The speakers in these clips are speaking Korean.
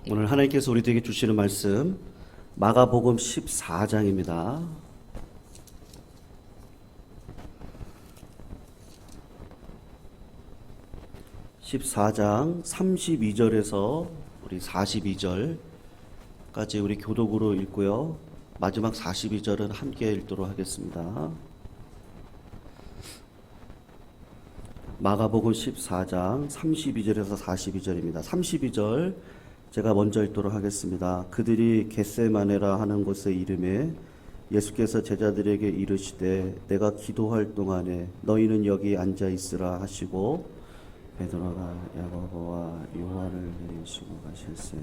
오늘 하나님께서 우리들에게 주시는 말씀 마가복음 14장입니다. (14장) 32절에서 우리 42절까지 우리 교독으로 읽고요. 마지막 42절은 함께 읽도록 하겠습니다. 마가복음 14장 32절에서 42절입니다. 32절 제가 먼저 읽도록 하겠습니다. 그들이 겟세마네라 하는 곳에 이름에 예수께서 제자들에게 이르시되 내가 기도할 동안에 너희는 여기 앉아 있으라 하시고 베드로가 야고보와 요한을 내리시고 가실세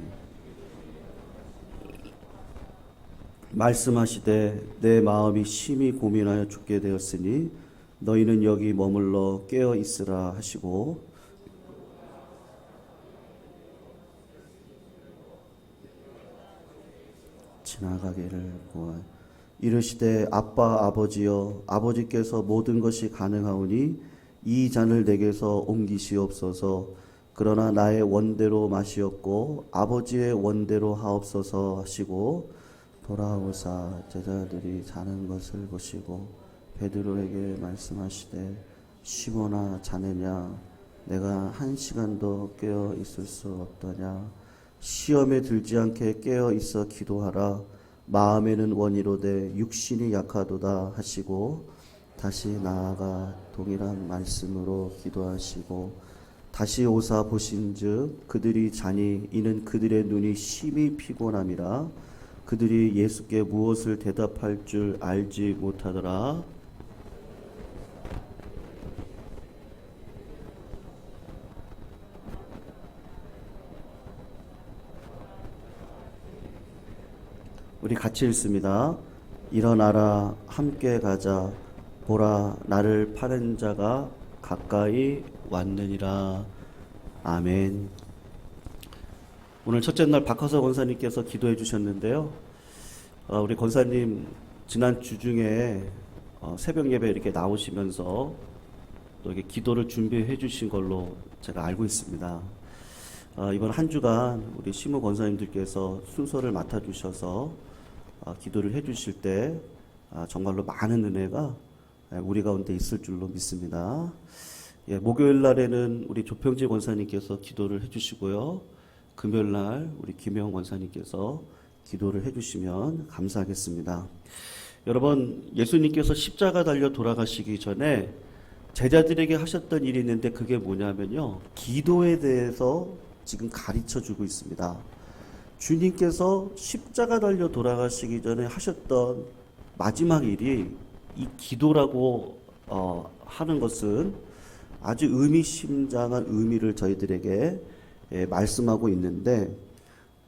말씀하시되 내 마음이 심히 고민하여 죽게 되었으니 너희는 여기 머물러 깨어 있으라 하시고 지나가기를 보아 이르시되 아빠 아버지여 아버지께서 모든 것이 가능하오니 이 잔을 내게서 옮기시옵소서. 그러나 나의 원대로 마시옵고 아버지의 원대로 하옵소서 하시고 돌아오사 제자들이 자는 것을 보시고 베드로에게 말씀하시되 시몬아 자느냐 내가 한 시간도 깨어 있을 수 없더냐 시험에 들지 않게 깨어 있어 기도하라. 마음에는 원이로되 육신이 약하도다 하시고 다시 나아가 동일한 말씀으로 기도하시고 다시 오사 보신즉 그들이 자니 이는 그들의 눈이 심히 피곤함이라. 그들이 예수께 무엇을 대답할 줄 알지 못하더라. 우리 같이 읽습니다. 일어나라 함께 가자 보라 나를 파는 자가 가까이 왔느니라. 아멘. 오늘 첫째 날 박하서 권사님께서 기도해 주셨는데요. 우리 권사님 지난 주 중에 새벽 예배 이렇게 나오시면서 또 이렇게 기도를 준비해 주신 걸로 제가 알고 있습니다. 이번 한 주간 우리 시무 권사님들께서 순서를 맡아 주셔서 기도를 해 주실 때 정말로 많은 은혜가 우리 가운데 있을 줄로 믿습니다. 목요일 날에는 우리 조평지 권사님께서 기도를 해 주시고요. 금요일 날 우리 김혜영 권사님께서 기도를 해 주시면 감사하겠습니다. 여러분, 예수님께서 십자가 달려 돌아가시기 전에 제자들에게 하셨던 일이 있는데 그게 뭐냐면요, 기도에 대해서 지금 가르쳐 주고 있습니다. 주님께서 십자가 달려 돌아가시기 전에 하셨던 마지막 일이 이 기도라고 하는 것은 아주 의미심장한 의미를 저희들에게 말씀하고 있는데,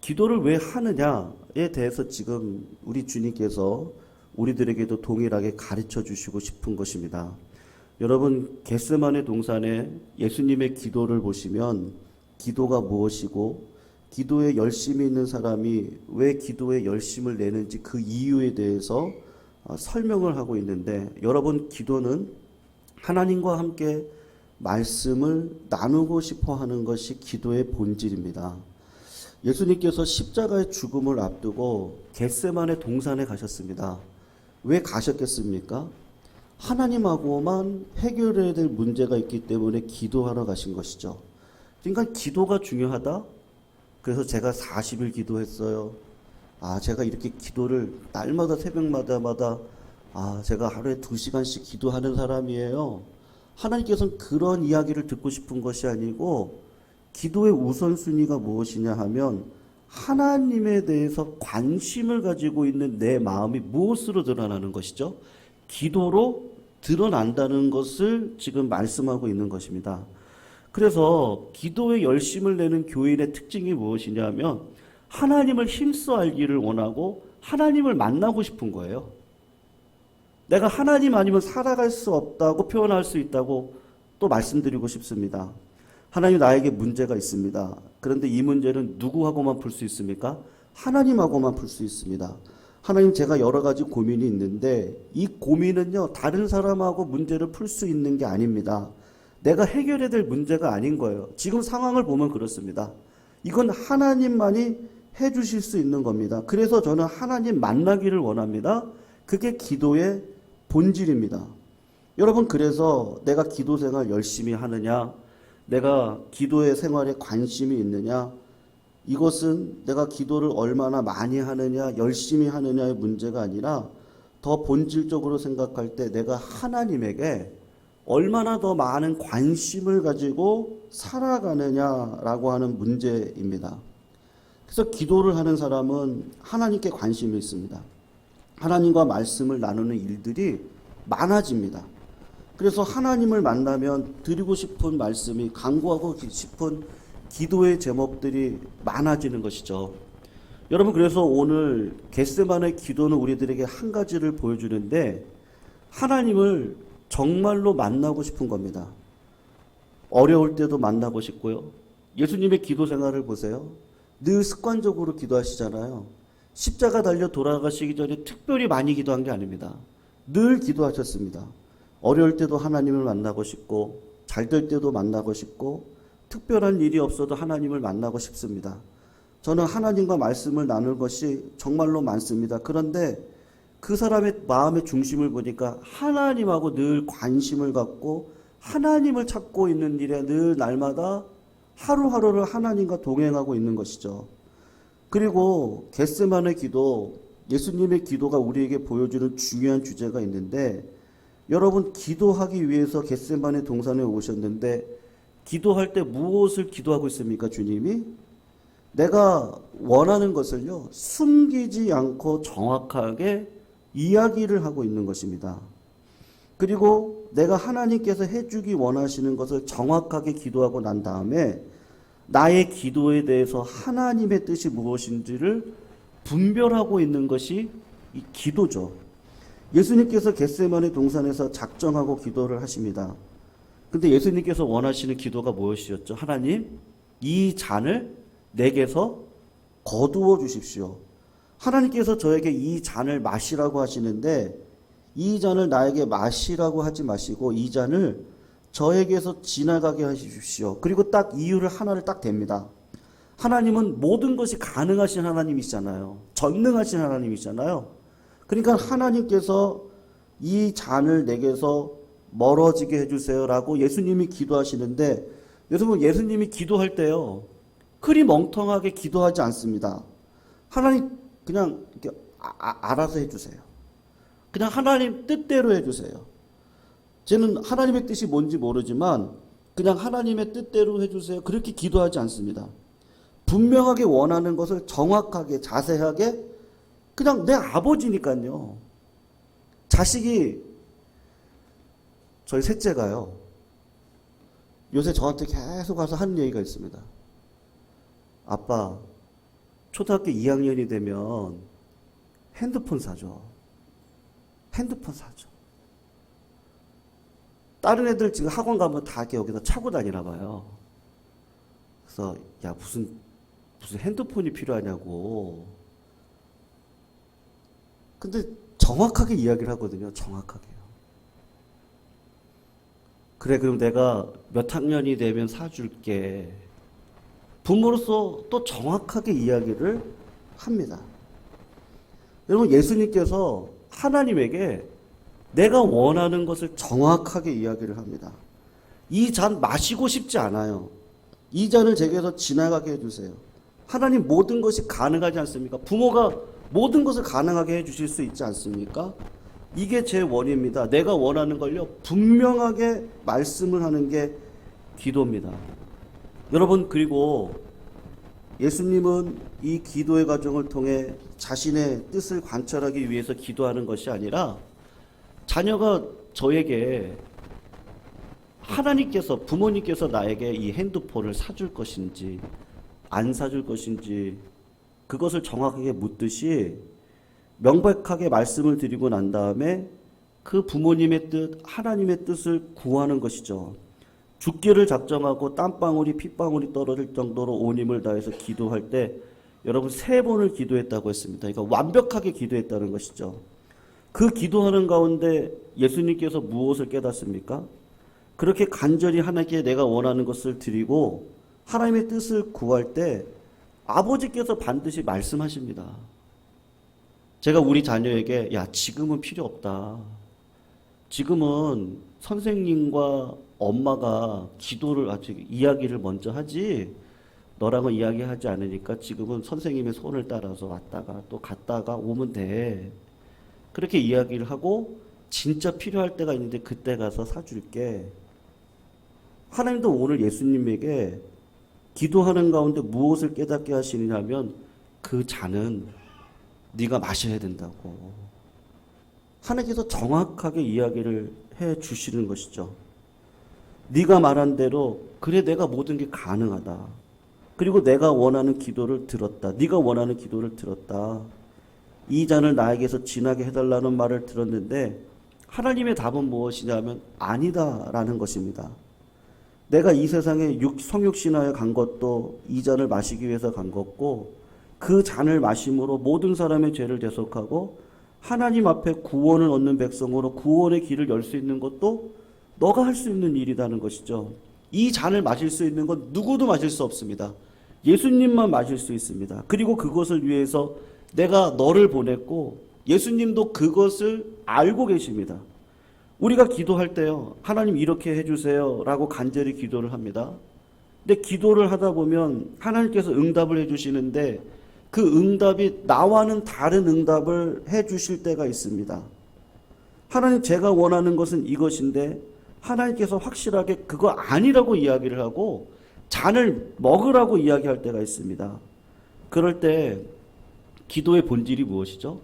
기도를 왜 하느냐에 대해서 지금 우리 주님께서 우리들에게도 동일하게 가르쳐 주시고 싶은 것입니다. 여러분, 겟세마네 동산에 예수님의 기도를 보시면 기도가 무엇이고 기도에 열심히 있는 사람이 왜 기도에 열심을 내는지 그 이유에 대해서 설명을 하고 있는데, 여러분, 기도는 하나님과 함께 말씀을 나누고 싶어 하는 것이 기도의 본질입니다. 예수님께서 십자가의 죽음을 앞두고 겟세마네 동산에 가셨습니다. 왜 가셨겠습니까? 하나님하고만 해결해야 될 문제가 있기 때문에 기도하러 가신 것이죠. 그러니까 기도가 중요하다? 그래서 제가 40일 기도했어요. 제가 이렇게 기도를 날마다 새벽마다 제가 하루에 2시간씩 기도하는 사람이에요. 하나님께서는 그런 이야기를 듣고 싶은 것이 아니고, 기도의 우선순위가 무엇이냐 하면 하나님에 대해서 관심을 가지고 있는 내 마음이 무엇으로 드러나는 것이죠? 기도로 드러난다는 것을 지금 말씀하고 있는 것입니다. 그래서 기도에 열심을 내는 교인의 특징이 무엇이냐면 하나님을 힘써 알기를 원하고 하나님을 만나고 싶은 거예요. 내가 하나님 아니면 살아갈 수 없다고 표현할 수 있다고 또 말씀드리고 싶습니다. 하나님, 나에게 문제가 있습니다. 그런데 이 문제는 누구하고만 풀 수 있습니까? 하나님하고만 풀 수 있습니다. 하나님, 제가 여러 가지 고민이 있는데 이 고민은요, 다른 사람하고 문제를 풀 수 있는 게 아닙니다. 내가 해결해야 될 문제가 아닌 거예요. 지금 상황을 보면 그렇습니다. 이건 하나님만이 해주실 수 있는 겁니다. 그래서 저는 하나님 만나기를 원합니다. 그게 기도의 본질입니다. 여러분, 그래서 내가 기도 생활 열심히 하느냐, 내가 기도의 생활에 관심이 있느냐, 이것은 내가 기도를 얼마나 많이 하느냐, 열심히 하느냐의 문제가 아니라 더 본질적으로 생각할 때 내가 하나님에게 얼마나 더 많은 관심을 가지고 살아가느냐라고 하는 문제입니다. 그래서 기도를 하는 사람은 하나님께 관심이 있습니다. 하나님과 말씀을 나누는 일들이 많아집니다. 그래서 하나님을 만나면 드리고 싶은 말씀이, 간구하고 싶은 기도의 제목들이 많아지는 것이죠. 여러분, 그래서 오늘 겟세마네 기도는 우리들에게 한 가지를 보여주는데, 하나님을 정말로 만나고 싶은 겁니다. 어려울 때도 만나고 싶고요. 예수님의 기도 생활을 보세요. 늘 습관적으로 기도하시잖아요. 십자가 달려 돌아가시기 전에 특별히 많이 기도한 게 아닙니다. 늘 기도하셨습니다. 어려울 때도 하나님을 만나고 싶고, 잘 될 때도 만나고 싶고, 특별한 일이 없어도 하나님을 만나고 싶습니다. 저는 하나님과 말씀을 나눌 것이 정말로 많습니다. 그런데 그 사람의 마음의 중심을 보니까 하나님하고 늘 관심을 갖고 하나님을 찾고 있는 일에 늘 날마다 하루하루를 하나님과 동행하고 있는 것이죠. 그리고 겟세마네 기도, 예수님의 기도가 우리에게 보여주는 중요한 주제가 있는데, 여러분, 기도하기 위해서 겟세마네 동산에 오셨는데 기도할 때 무엇을 기도하고 있습니까? 주님이 내가 원하는 것을요, 숨기지 않고 정확하게 이야기를 하고 있는 것입니다. 그리고 내가 하나님께서 해주기 원하시는 것을 정확하게 기도하고 난 다음에 나의 기도에 대해서 하나님의 뜻이 무엇인지를 분별하고 있는 것이 이 기도죠. 예수님께서 겟세마네 동산에서 작정하고 기도를 하십니다. 근데 예수님께서 원하시는 기도가 무엇이었죠? 하나님, 이 잔을 내게서 거두어 주십시오. 하나님께서 저에게 이 잔을 마시라고 하시는데, 이 잔을 나에게 마시라고 하지 마시고 이 잔을 저에게서 지나가게 하십시오. 그리고 딱 이유를 하나를 딱 댑니다. 하나님은 모든 것이 가능하신 하나님이시잖아요. 전능하신 하나님이시잖아요. 그러니까 하나님께서 이 잔을 내게서 멀어지게 해주세요라고 예수님이 기도하시는데, 여러분, 예수님이 기도할 때요, 그리 멍텅하게 기도하지 않습니다. 하나님 그냥 이렇게 알아서 해주세요. 그냥 하나님 뜻대로 해주세요. 저는 하나님의 뜻이 뭔지 모르지만 그냥 하나님의 뜻대로 해주세요. 그렇게 기도하지 않습니다. 분명하게 원하는 것을 정확하게 자세하게, 그냥 내 아버지니까요. 자식이, 저희 셋째가요, 요새 저한테 계속 와서 하는 얘기가 있습니다. 아빠, 초등학교 2학년이 되면 핸드폰 사줘. 핸드폰 사줘. 다른 애들 지금 학원 가면 다 이렇게 여기다 차고 다니나 봐요. 그래서 야, 무슨 핸드폰이 필요하냐고. 근데 정확하게 이야기를 하거든요. 정확하게요. 그래, 그럼 내가 몇 학년이 되면 사줄게. 부모로서 또 정확하게 이야기를 합니다. 여러분, 예수님께서 하나님에게 내가 원하는 것을 정확하게 이야기를 합니다. 이 잔 마시고 싶지 않아요. 이 잔을 제게서 지나가게 해주세요. 하나님, 모든 것이 가능하지 않습니까? 부모가 모든 것을 가능하게 해주실 수 있지 않습니까? 이게 제 원입니다. 내가 원하는 걸요, 분명하게 말씀을 하는 게 기도입니다. 여러분, 그리고 예수님은 이 기도의 과정을 통해 자신의 뜻을 관찰하기 위해서 기도하는 것이 아니라, 자녀가 저에게 하나님께서, 부모님께서 나에게 이 핸드폰을 사줄 것인지 안 사줄 것인지 그것을 정확하게 묻듯이 명백하게 말씀을 드리고 난 다음에 그 부모님의 뜻, 하나님의 뜻을 구하는 것이죠. 죽기를 작정하고 땀방울이 핏방울이 떨어질 정도로 온 힘을 다해서 기도할 때 여러분 3번을 기도했다고 했습니다. 그러니까 완벽하게 기도했다는 것이죠. 그 기도하는 가운데 예수님께서 무엇을 깨닫습니까? 그렇게 간절히 하나님께 내가 원하는 것을 드리고 하나님의 뜻을 구할 때 아버지께서 반드시 말씀하십니다. 제가 우리 자녀에게 야, 지금은 필요 없다. 지금은 선생님과 엄마가 기도를 아직 이야기를 먼저 하지 너랑은 이야기하지 않으니까 지금은 선생님의 손을 따라서 왔다가 또 갔다가 오면 돼. 그렇게 이야기를 하고 진짜 필요할 때가 있는데 그때 가서 사줄게. 하나님도 오늘 예수님에게 기도하는 가운데 무엇을 깨닫게 하시느냐면 그 잔은 네가 마셔야 된다고. 하나님께서 정확하게 이야기를 해 주시는 것이죠. 네가 말한 대로 그래 내가 모든 게 가능하다. 그리고 내가 원하는 기도를 들었다. 네가 원하는 기도를 들었다. 이 잔을 나에게서 지나게 해달라는 말을 들었는데 하나님의 답은 무엇이냐면 아니다라는 것입니다. 내가 이 세상에 성육신하여 간 것도 이 잔을 마시기 위해서 간 것고 그 잔을 마심으로 모든 사람의 죄를 대속하고 하나님 앞에 구원을 얻는 백성으로 구원의 길을 열 수 있는 것도 너가 할 수 있는 일이라는 것이죠. 이 잔을 마실 수 있는 건 누구도 마실 수 없습니다. 예수님만 마실 수 있습니다. 그리고 그것을 위해서 내가 너를 보냈고 예수님도 그것을 알고 계십니다. 우리가 기도할 때요, 하나님 이렇게 해주세요 라고 간절히 기도를 합니다. 근데 기도를 하다 보면 하나님께서 응답을 해주시는데 그 응답이 나와는 다른 응답을 해주실 때가 있습니다. 하나님 제가 원하는 것은 이것인데 하나님께서 확실하게 그거 아니라고 이야기를 하고 잔을 먹으라고 이야기할 때가 있습니다. 그럴 때 기도의 본질이 무엇이죠?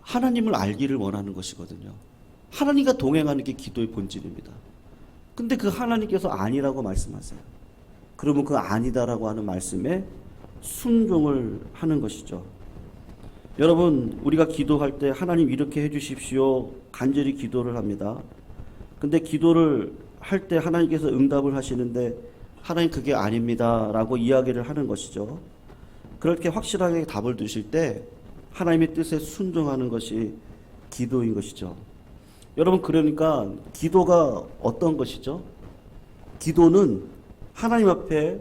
하나님을 알기를 원하는 것이거든요. 하나님과 동행하는 게 기도의 본질입니다. 근데 그 하나님께서 아니라고 말씀하세요. 그러면 그 아니다라고 하는 말씀에 순종을 하는 것이죠. 여러분, 우리가 기도할 때 하나님 이렇게 해주십시오 간절히 기도를 합니다. 근데 기도를 할 때 하나님께서 응답을 하시는데 하나님 그게 아닙니다 라고 이야기를 하는 것이죠. 그렇게 확실하게 답을 주실 때 하나님의 뜻에 순종하는 것이 기도인 것이죠. 여러분, 그러니까 기도가 어떤 것이죠? 기도는 하나님 앞에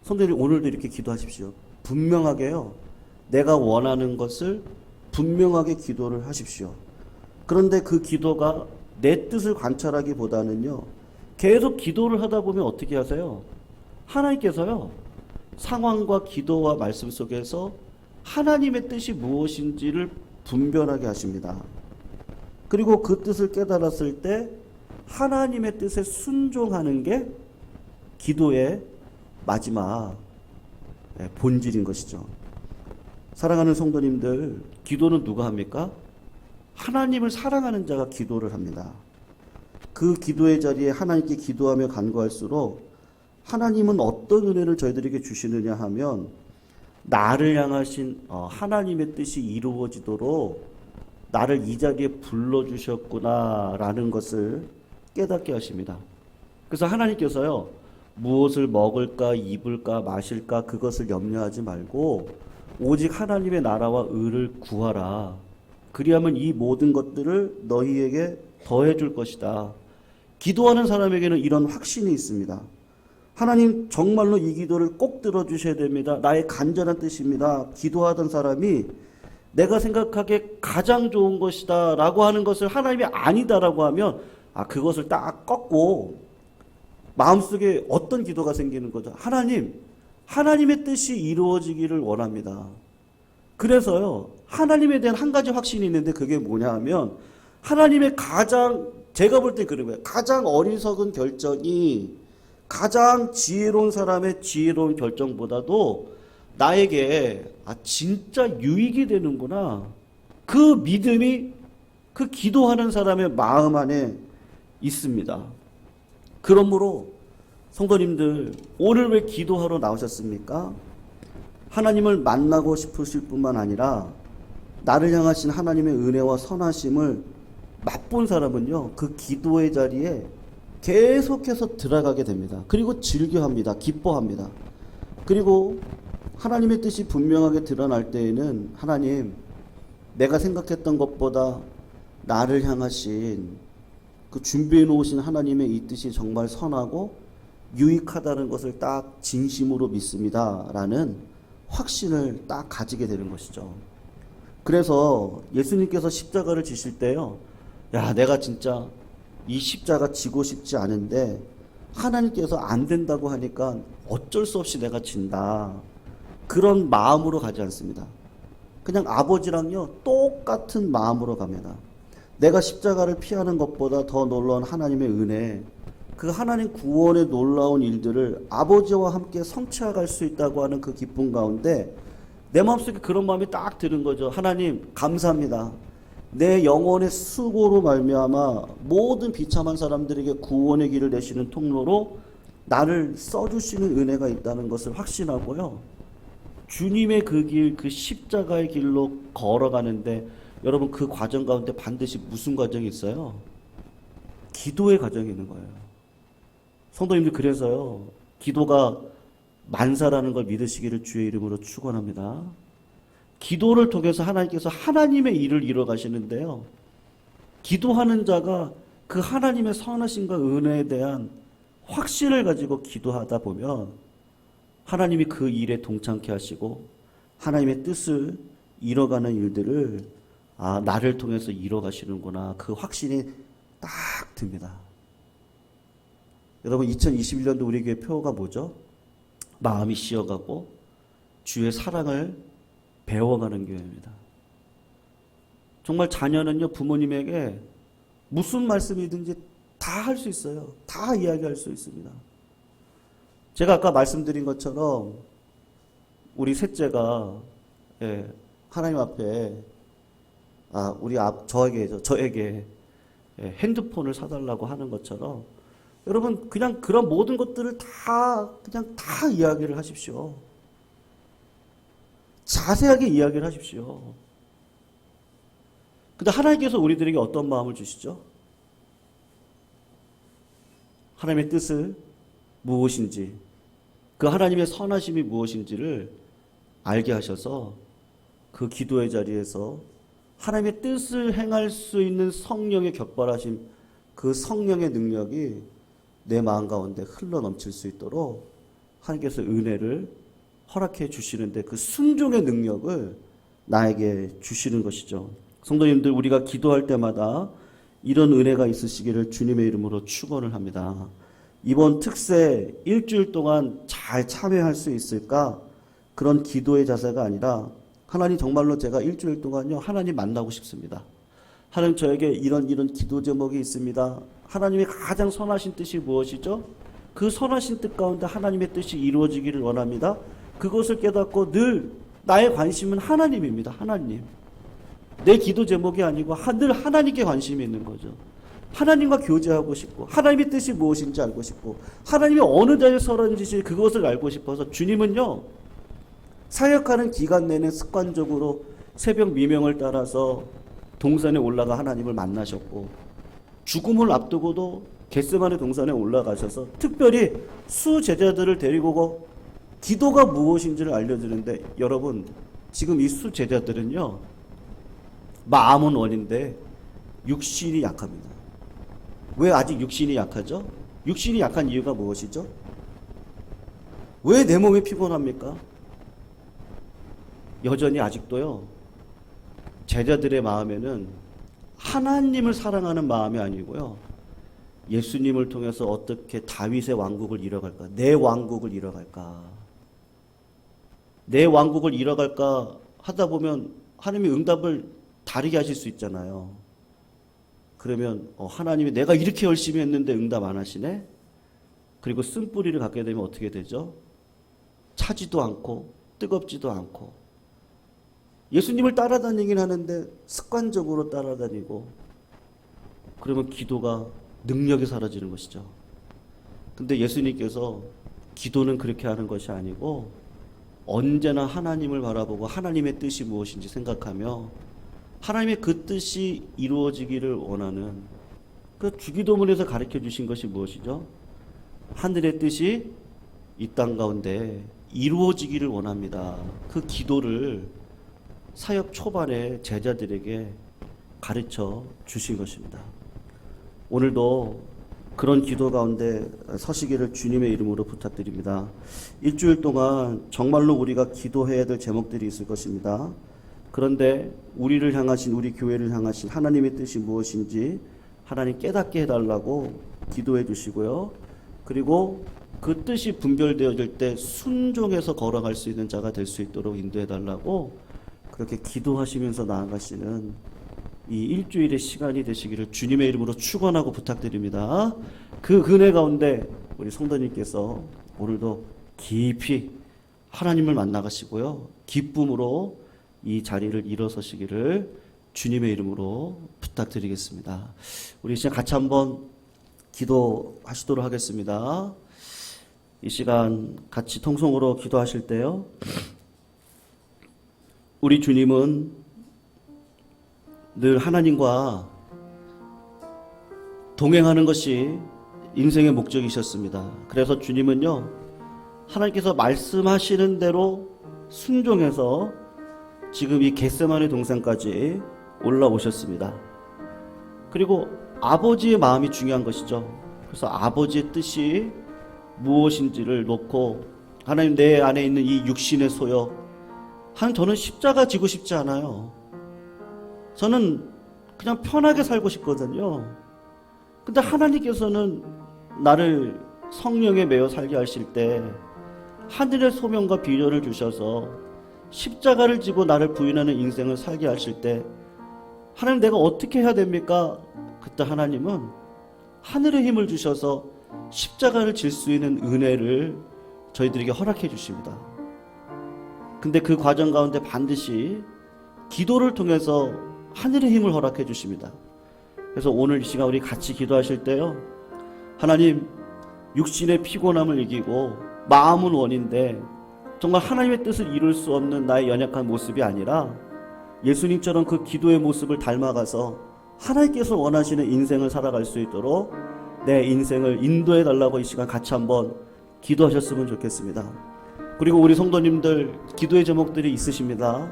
성도님 오늘도 이렇게 기도하십시오. 분명하게요. 내가 원하는 것을 분명하게 기도를 하십시오. 그런데 그 기도가 내 뜻을 관찰하기보다는요. 계속 기도를 하다 보면 어떻게 하세요? 하나님께서요. 상황과 기도와 말씀 속에서 하나님의 뜻이 무엇인지를 분별하게 하십니다. 그리고 그 뜻을 깨달았을 때 하나님의 뜻에 순종하는 게 기도의 마지막 본질인 것이죠. 사랑하는 성도님들, 기도는 누가 합니까? 하나님을 사랑하는 자가 기도를 합니다. 그 기도의 자리에 하나님께 기도하며 간구할수록 하나님은 어떤 은혜를 저희들에게 주시느냐 하면 나를 향하신 하나님의 뜻이 이루어지도록 나를 이 자리에 불러주셨구나라는 것을 깨닫게 하십니다. 그래서 하나님께서요, 무엇을 먹을까, 입을까, 마실까 그것을 염려하지 말고 오직 하나님의 나라와 의를 구하라. 그리하면 이 모든 것들을 너희에게 더해줄 것이다. 기도하는 사람에게는 이런 확신이 있습니다. 하나님 정말로 이 기도를 꼭 들어주셔야 됩니다. 나의 간절한 뜻입니다. 기도하던 사람이 내가 생각하기에 가장 좋은 것이다 라고 하는 것을 하나님이 아니다라고 하면 그것을 딱 꺾고 마음속에 어떤 기도가 생기는 거죠? 하나님의 뜻이 이루어지기를 원합니다. 그래서요, 하나님에 대한 한 가지 확신이 있는데 그게 뭐냐 하면 하나님의 제가 볼 때 그런 거예요. 가장 어리석은 결정이 가장 지혜로운 사람의 지혜로운 결정보다도 나에게 진짜 유익이 되는구나. 그 믿음이 그 기도하는 사람의 마음 안에 있습니다. 그러므로 성도님들, 오늘 왜 기도하러 나오셨습니까? 하나님을 만나고 싶으실 뿐만 아니라 나를 향하신 하나님의 은혜와 선하심을 맛본 사람은요, 그 기도의 자리에 계속해서 들어가게 됩니다. 그리고 즐겨합니다. 기뻐합니다. 그리고 하나님의 뜻이 분명하게 드러날 때에는 하나님, 내가 생각했던 것보다 나를 향하신 그 준비해 놓으신 하나님의 이 뜻이 정말 선하고 유익하다는 것을 딱 진심으로 믿습니다라는 확신을 딱 가지게 되는 것이죠. 그래서 예수님께서 십자가를 지실 때요, 야, 내가 진짜 이 십자가 지고 싶지 않은데 하나님께서 안 된다고 하니까 어쩔 수 없이 내가 진다, 그런 마음으로 가지 않습니다. 그냥 아버지랑요 똑같은 마음으로 갑니다. 내가 십자가를 피하는 것보다 더 놀라운 하나님의 은혜, 그 하나님 구원의 놀라운 일들을 아버지와 함께 성취해갈 수 있다고 하는 그 기쁨 가운데 내 마음속에 그런 마음이 딱 드는 거죠. 하나님 감사합니다. 내 영혼의 수고로 말미암아 모든 비참한 사람들에게 구원의 길을 내시는 통로로 나를 써주시는 은혜가 있다는 것을 확신하고요, 주님의 그 길, 그 십자가의 길로 걸어가는데 여러분 그 과정 가운데 반드시 무슨 과정이 있어요? 기도의 과정이 있는 거예요. 성도님들, 그래서요 기도가 만사라는 걸 믿으시기를 주의 이름으로 축원합니다. 기도를 통해서 하나님께서 하나님의 일을 이뤄 가시는데요, 기도하는 자가 그 하나님의 선하심과 은혜에 대한 확신을 가지고 기도하다 보면 하나님이 그 일에 동참케 하시고 하나님의 뜻을 이뤄가는 일들을 나를 통해서 이뤄가시는구나, 그 확신이 딱 듭니다. 여러분 2021년도 우리 교회 표어가 뭐죠? 마음이 쉬어가고 주의 사랑을 배워가는 교회입니다. 정말 자녀는요 부모님에게 무슨 말씀이든지 다 할 수 있어요. 다 이야기할 수 있습니다. 제가 아까 말씀드린 것처럼 우리 셋째가 하나님 앞에 저에게 핸드폰을 사달라고 하는 것처럼 여러분 그냥 그런 모든 것들을 그냥 다 이야기를 하십시오. 자세하게 이야기를 하십시오. 근데 하나님께서 우리들에게 어떤 마음을 주시죠? 하나님의 뜻을 무엇인지, 그 하나님의 선하심이 무엇인지를 알게 하셔서 그 기도의 자리에서 하나님의 뜻을 행할 수 있는 성령의 격발하심, 그 성령의 능력이 내 마음 가운데 흘러 넘칠 수 있도록 하나님께서 은혜를 허락해 주시는데 그 순종의 능력을 나에게 주시는 것이죠. 성도님들, 우리가 기도할 때마다 이런 은혜가 있으시기를 주님의 이름으로 축원을 합니다. 이번 특세 일주일 동안 잘 참여할 수 있을까? 그런 기도의 자세가 아니라 하나님, 정말로 제가 일주일 동안요 하나님 만나고 싶습니다. 하나님, 저에게 이런 기도 제목이 있습니다. 하나님의 가장 선하신 뜻이 무엇이죠? 그 선하신 뜻 가운데 하나님의 뜻이 이루어지기를 원합니다. 그것을 깨닫고 늘 나의 관심은 하나님입니다. 하나님. 내 기도 제목이 아니고 늘 하나님께 관심이 있는 거죠. 하나님과 교제하고 싶고 하나님의 뜻이 무엇인지 알고 싶고 하나님이 어느 자리에 서는지 그것을 알고 싶어서, 주님은요 사역하는 기간 내내 습관적으로 새벽 미명을 따라서 동산에 올라가 하나님을 만나셨고, 죽음을 앞두고도 겟세마네 동산에 올라가셔서 특별히 수제자들을 데리고 기도가 무엇인지를 알려주는데, 여러분 지금 이 수제자들은요 마음은 원인데 육신이 약합니다. 왜 아직 육신이 약하죠? 육신이 약한 이유가 무엇이죠? 왜 내 몸이 피곤합니까? 여전히 아직도요 제자들의 마음에는 하나님을 사랑하는 마음이 아니고요, 예수님을 통해서 어떻게 다윗의 왕국을 이뤄갈까, 내 왕국을 이뤄갈까, 내 왕국을 이뤄갈까 하다 보면 하나님이 응답을 다르게 하실 수 있잖아요. 그러면 하나님이 내가 이렇게 열심히 했는데 응답 안 하시네? 그리고 쓴뿌리를 갖게 되면 어떻게 되죠? 차지도 않고 뜨겁지도 않고, 예수님을 따라다니긴 하는데 습관적으로 따라다니고, 그러면 기도가 능력이 사라지는 것이죠. 근데 예수님께서 기도는 그렇게 하는 것이 아니고 언제나 하나님을 바라보고 하나님의 뜻이 무엇인지 생각하며 하나님의 그 뜻이 이루어지기를 원하는, 그 주기도문에서 가르쳐 주신 것이 무엇이죠? 하늘의 뜻이 이 땅 가운데 이루어지기를 원합니다. 그 기도를 사역 초반에 제자들에게 가르쳐 주신 것입니다. 오늘도 그런 기도 가운데 서시기를 주님의 이름으로 부탁드립니다. 일주일 동안 정말로 우리가 기도해야 될 제목들이 있을 것입니다. 그런데 우리를 향하신, 우리 교회를 향하신 하나님의 뜻이 무엇인지 하나님 깨닫게 해달라고 기도해 주시고요. 그리고 그 뜻이 분별되어질 때 순종해서 걸어갈 수 있는 자가 될 수 있도록 인도해 달라고 그렇게 기도하시면서 나아가시는 이 일주일의 시간이 되시기를 주님의 이름으로 축원하고 부탁드립니다. 그 은혜 가운데 우리 성도님께서 오늘도 깊이 하나님을 만나가시고요. 기쁨으로 이 자리를 일어서시기를 주님의 이름으로 부탁드리겠습니다. 우리 이제 같이 한번 기도하시도록 하겠습니다. 이 시간 같이 통성으로 기도하실 때요. 우리 주님은 늘 하나님과 동행하는 것이 인생의 목적이셨습니다. 그래서 주님은요, 하나님께서 말씀하시는 대로 순종해서 지금 이 겟세마네 동산까지 올라오셨습니다. 그리고 아버지의 마음이 중요한 것이죠. 그래서 아버지의 뜻이 무엇인지를 놓고 하나님, 내 안에 있는 이 육신의 소욕, 하나님, 저는 십자가 지고 싶지 않아요. 저는 그냥 편하게 살고 싶거든요. 근데 하나님께서는 나를 성령에 매여 살게 하실 때 하늘의 소명과 비전을 주셔서 십자가를 지고 나를 부인하는 인생을 살게 하실 때 하나님, 내가 어떻게 해야 됩니까? 그때 하나님은 하늘의 힘을 주셔서 십자가를 질 수 있는 은혜를 저희들에게 허락해 주십니다. 근데 그 과정 가운데 반드시 기도를 통해서 하늘의 힘을 허락해 주십니다. 그래서 오늘 이 시간 우리 같이 기도하실 때요, 하나님, 육신의 피곤함을 이기고 마음은 원인데 정말 하나님의 뜻을 이룰 수 없는 나의 연약한 모습이 아니라 예수님처럼 그 기도의 모습을 닮아가서 하나님께서 원하시는 인생을 살아갈 수 있도록 내 인생을 인도해 달라고 이 시간 같이 한번 기도하셨으면 좋겠습니다. 그리고 우리 성도님들 기도의 제목들이 있으십니다.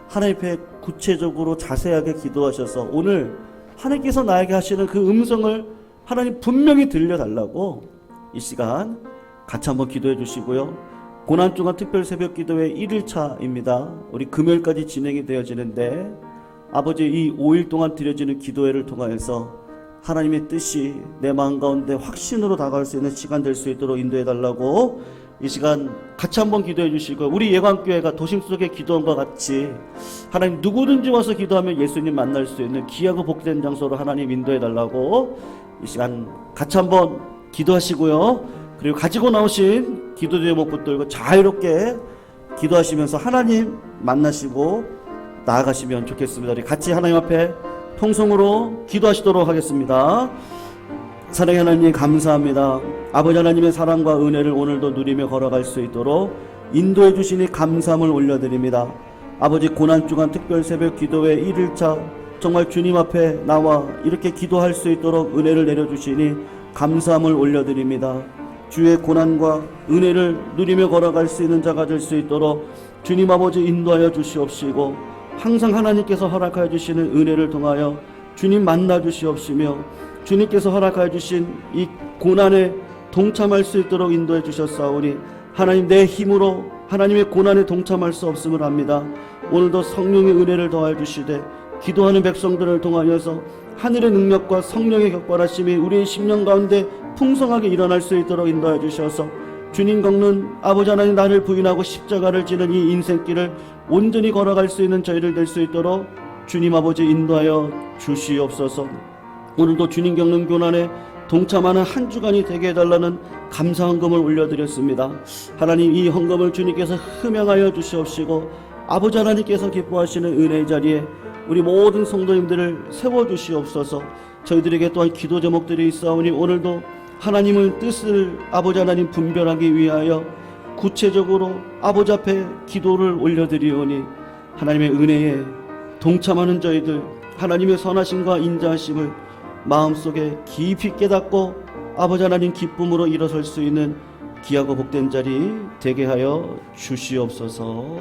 하나님 앞에 구체적으로 자세하게 기도하셔서 오늘 하나님께서 나에게 하시는 그 음성을 하나님 분명히 들려달라고 이 시간 같이 한번 기도해 주시고요. 고난주간 특별 새벽 기도회 1일차입니다. 우리 금요일까지 진행이 되어지는데 아버지, 이 5일 동안 드려지는 기도회를 통하여서 하나님의 뜻이 내 마음 가운데 확신으로 다가갈 수 있는 시간 될 수 있도록 인도해 달라고 이 시간 같이 한번 기도해 주시고, 우리 예관교회가 도심 속에 기도한 것 같이 하나님, 누구든지 와서 기도하면 예수님 만날 수 있는 귀하고 복된 장소로 하나님 인도해 달라고 이 시간 같이 한번 기도하시고요. 그리고 가지고 나오신 기도 제목 붙들고 자유롭게 기도하시면서 하나님 만나시고 나아가시면 좋겠습니다. 우리 같이 하나님 앞에 통성으로 기도하시도록 하겠습니다. 사랑의 하나님, 감사합니다. 아버지 하나님의 사랑과 은혜를 오늘도 누리며 걸어갈 수 있도록 인도해 주시니 감사함을 올려드립니다. 아버지, 고난주간 특별 새벽 기도회 1일차 정말 주님 앞에 나와 이렇게 기도할 수 있도록 은혜를 내려주시니 감사함을 올려드립니다. 주의 고난과 은혜를 누리며 걸어갈 수 있는 자가 될 수 있도록 주님 아버지 인도하여 주시옵시고, 항상 하나님께서 허락하여 주시는 은혜를 통하여 주님 만나 주시옵시며, 주님께서 허락하여 주신 이 고난에 동참할 수 있도록 인도해 주셨사오니 하나님, 내 힘으로 하나님의 고난에 동참할 수 없음을 압니다. 오늘도 성령의 은혜를 더하여 주시되 기도하는 백성들을 통하여서 하늘의 능력과 성령의 격발하심이 우리의 심령 가운데 풍성하게 일어날 수 있도록 인도해 주셔서 주님 걷는 아버지 하나님, 나를 부인하고 십자가를 지는 이 인생길을 온전히 걸어갈 수 있는 저희를 될 수 있도록 주님 아버지 인도하여 주시옵소서. 오늘도 주님 겪는 고난에 동참하는 한 주간이 되게 해달라는 감사 헌금을 올려드렸습니다. 하나님, 이 헌금을 주님께서 흠양하여 주시옵시고 아버지 하나님께서 기뻐하시는 은혜의 자리에 우리 모든 성도님들을 세워주시옵소서. 저희들에게 또한 기도 제목들이 있사오니 오늘도 하나님의 뜻을 아버지 하나님 분별하기 위하여 구체적으로 아버지 앞에 기도를 올려드리오니 하나님의 은혜에 동참하는 저희들, 하나님의 선하심과 인자하심을 마음속에 깊이 깨닫고 아버지 하나님 기쁨으로 일어설 수 있는 귀하고 복된 자리 되게 하여 주시옵소서.